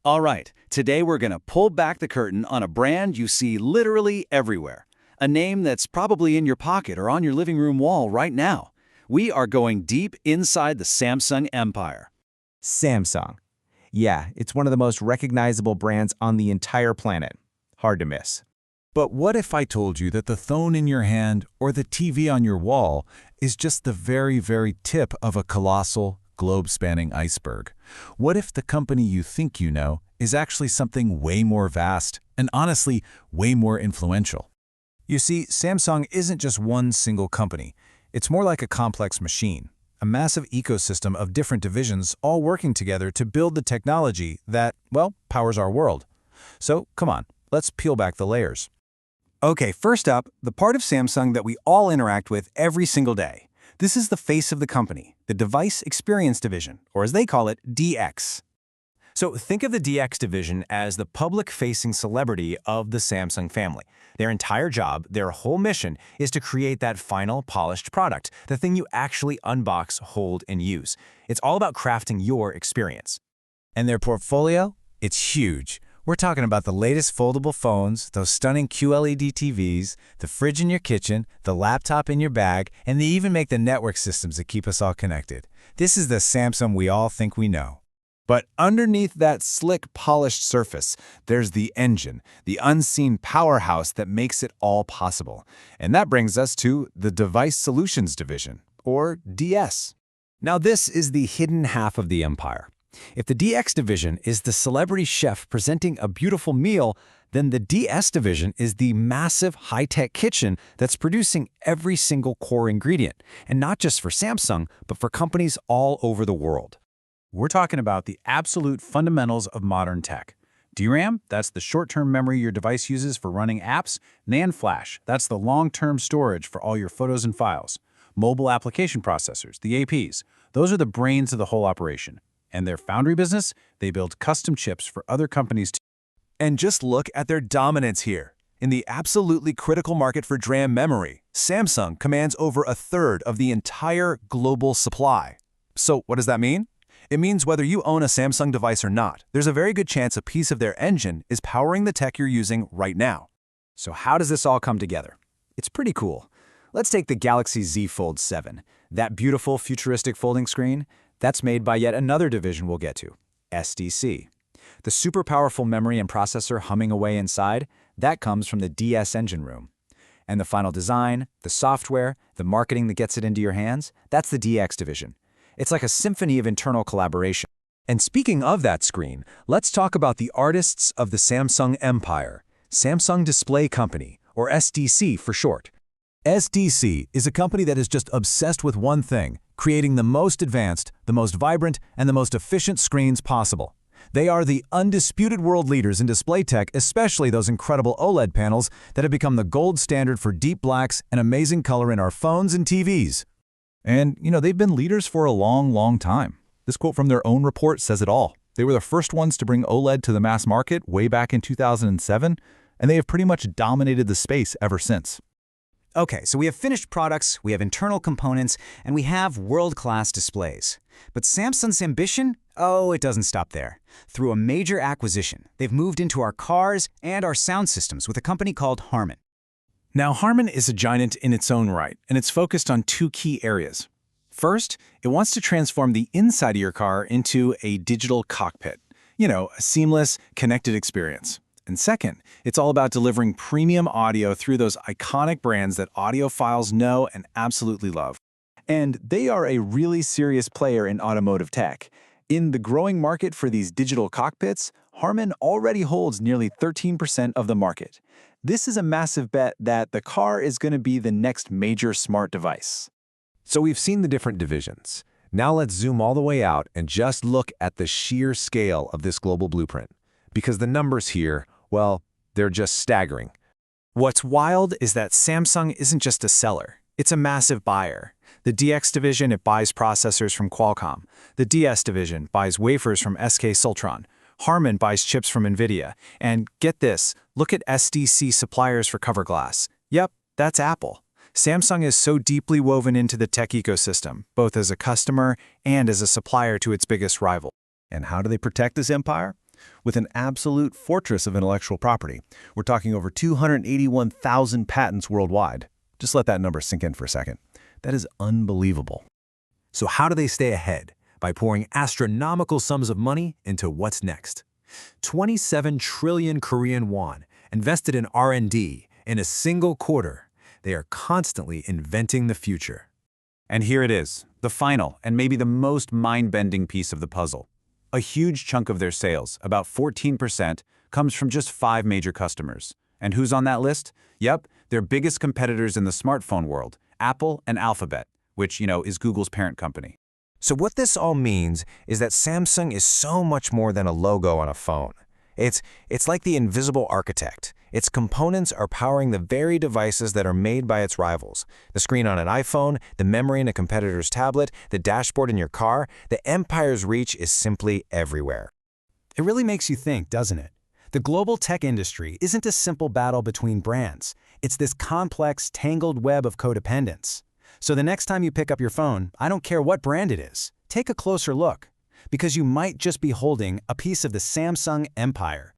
All right, today we're going to pull back the curtain on a brand you see literally everywhere. A name that's probably in your pocket or on your living room wall right now. We are going deep inside the Samsung empire. Samsung. Yeah, it's one of the most recognizable brands on the entire planet. Hard to miss. But what if I told you that the phone in your hand or the TV on your wall is just the very tip of a colossal, globe-spanning iceberg? What if the company you think you know is actually something way more vast and honestly, way more influential? You see, Samsung isn't just one single company. It's more like a complex machine, a massive ecosystem of different divisions all working together to build the technology that, well, powers our world. So, come on, let's peel back the layers. Okay, first up, the part of Samsung that we all interact with every single day. This is the face of the company, the Device Experience Division, or as they call it, DX. So think of the DX division as the public-facing celebrity of the Samsung family. Their entire job, their whole mission, is to create that final, polished product, the thing you actually unbox, hold, and use. It's all about crafting your experience. And their portfolio? It's huge. We're talking about the latest foldable phones, those stunning QLED TVs, the fridge in your kitchen, the laptop in your bag, and they even make the network systems that keep us all connected. This is the Samsung we all think we know. But underneath that slick, polished surface, there's the engine, the unseen powerhouse that makes it all possible. And that brings us to the Device Solutions Division, or DS. Now this is the hidden half of the empire. If the DX division is the celebrity chef presenting a beautiful meal, then the DS division is the massive high-tech kitchen that's producing every single core ingredient, and not just for Samsung, but for companies all over the world. We're talking about the absolute fundamentals of modern tech. DRAM, that's the short-term memory your device uses for running apps. NAND flash, that's the long-term storage for all your photos and files. Mobile application processors, the APs, those are the brains of the whole operation. And their foundry business, they build custom chips for other companies too. And just look at their dominance here. In the absolutely critical market for DRAM memory, Samsung commands over a third of the entire global supply. So what does that mean? It means whether you own a Samsung device or not, there's a very good chance a piece of their engine is powering the tech you're using right now. So how does this all come together? It's pretty cool. Let's take the Galaxy Z Fold 7. That beautiful futuristic folding screen, that's made by yet another division we'll get to, SDC. The super powerful memory and processor humming away inside, that comes from the DS engine room. And the final design, the software, the marketing that gets it into your hands, that's the DX division. It's like a symphony of internal collaboration. And speaking of that screen, let's talk about the artists of the Samsung empire, Samsung Display Company, or SDC for short. SDC is a company that is just obsessed with one thing, creating the most advanced, the most vibrant, and the most efficient screens possible. They are the undisputed world leaders in display tech, especially those incredible OLED panels that have become the gold standard for deep blacks and amazing color in our phones and TVs. And, they've been leaders for a long time. This quote from their own report says it all. They were the first ones to bring OLED to the mass market way back in 2007, and they have pretty much dominated the space ever since. Okay, so we have finished products, we have internal components, and we have world-class displays. But Samsung's ambition? Oh, it doesn't stop there. Through a major acquisition, they've moved into our cars and our sound systems with a company called Harman. Now, Harman is a giant in its own right, and it's focused on two key areas. First, it wants to transform the inside of your car into a digital cockpit. A seamless, connected experience. And second, it's all about delivering premium audio through those iconic brands that audiophiles know and absolutely love. And they are a really serious player in automotive tech. In the growing market for these digital cockpits, Harman already holds nearly 13% of the market. This is a massive bet that the car is going to be the next major smart device. So we've seen the different divisions. Now let's zoom all the way out and just look at the sheer scale of this global blueprint. Because the numbers here, well, they're just staggering. What's wild is that Samsung isn't just a seller, it's a massive buyer. The DX division, it buys processors from Qualcomm. The DS division buys wafers from SK Siltron. Harman buys chips from NVIDIA. And get this, look at SDC suppliers for cover glass. Yep, that's Apple. Samsung is so deeply woven into the tech ecosystem, both as a customer and as a supplier to its biggest rival. And how do they protect this empire? with an absolute fortress of intellectual property. We're talking over 281,000 patents worldwide. Just let that number sink in for a second. That is unbelievable. So how do they stay ahead? By pouring astronomical sums of money into what's next. 27 trillion Korean won invested in R&D in a single quarter. They are constantly inventing the future. And here it is, the final and maybe the most mind-bending piece of the puzzle. A huge chunk of their sales, about 14%, comes from just 5 major customers. And who's on that list? Yep, their biggest competitors in the smartphone world, Apple and Alphabet, which, is Google's parent company. So what this all means is that Samsung is so much more than a logo on a phone. It's like the invisible architect. Its components are powering the very devices that are made by its rivals. The screen on an iPhone, the memory in a competitor's tablet, the dashboard in your car. The empire's reach is simply everywhere. It really makes you think, doesn't it? The global tech industry isn't a simple battle between brands. It's this complex, tangled web of codependence. So the next time you pick up your phone, I don't care what brand it is, take a closer look, because you might just be holding a piece of the Samsung empire,